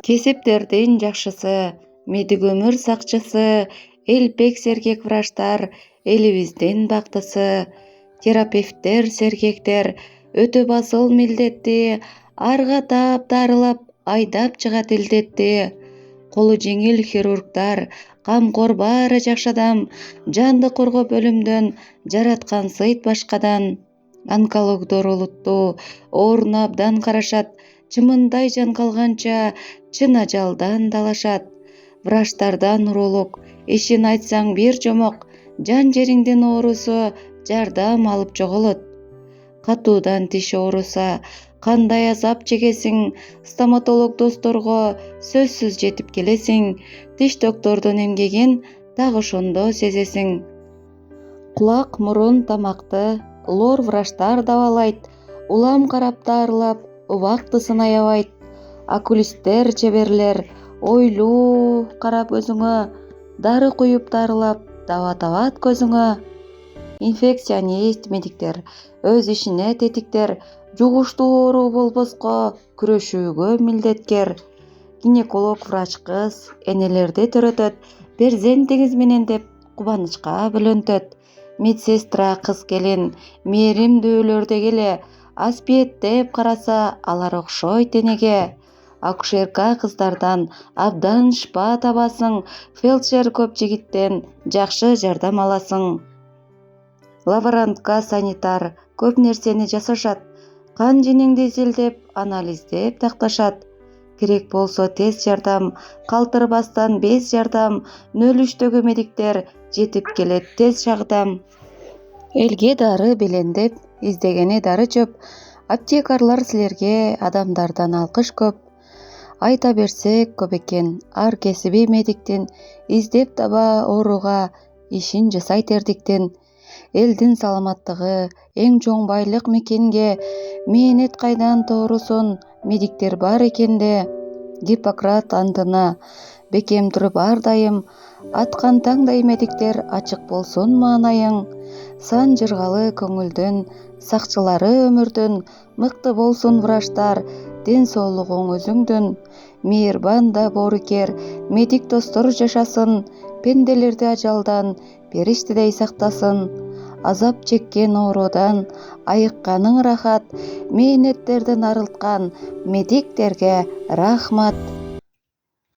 Кесиптердин жакшысы, медик өмүр сакчысы, элпек сергек врачтар элибиздин бактысы. Терапевттер сергектер өтө басыл милдетти, арга таап дарылап айдап чыгат илдетти. Колу жеңил хирургдар, камкор баары жакшы адам, жанды коргоп өлүмдөн жараткан сыйт башкадан. Онкологдор олуттуу, ооруна абдан карашат, чымындай жан калганча чын ажалдан далашат. Врачтардан уролог, ишин айтсаң бир жомок, жан жериңдин оорусу жардам алып жоголот. Катуудан тиш ооруса, кандай азап чегесиң, стоматолог досторго сөзсүз жетип келесиң, тиш доктордун эмгегин так ошондо сезесиң. Кулак, мурун, тамакты лор врачтар дабалайт, улам карап дарылап, убактысын аябайт. Окулисттер чеберлер, ойлуу карап өзүңө, дары куюп дарылап, даба табат көзүңө. Инфекционист медиктер, өз ишине тетиктер, жугуштуу оору болбоско күрөшүүгө милдеткер. Гинеколог врач кыз, энелерди төрөтөт, перзентиңиз менен деп кубанычка бөлөнтөт. Медсестра кыз келин, мээримдүүлөр дегеле, аспиеттеп караса алар окшойт энеге. Акушерка кыздардан абдан шпа табасың, фельдшер көп жигиттен жакшы жардам аласың. Лаборантка, санитар көп нерсени жасашат, кан женеңди изилдеп, анализдеп такташат. Керек болсо тез жардам, калтырбастан без жардам, нөлүштөгү медиктер жетип келет тез жардам. Элге дары белендеп, издегени дары чөп, аптекарлар силерге адамдардан алкыш көп. Айта берсек көп экен, ар кесиби медиктин, издеп таба ооруга ишин жасайт эрдиктен. Элдин саламаттыгы эң чоң байлык мекенге, мээнет кайдан тоорусун, медиктер бар экенде. Гиппократ андына бекем туруп ар дайым, аткан таңдай медиктер ачык болсун маанайың. Сан жыргалы көңүлдүн, сакчылары өмүрдүн, мыкты болсун врачтар, ден соолугуң өзүңдүн. Мээрбан да боорукер медик достор жашасын, пенделерди ажалдан периштедей сактасын. Азап чеккен оорудан айыкканың рахат, мээнеттерден арылткан медиктерге рахмат.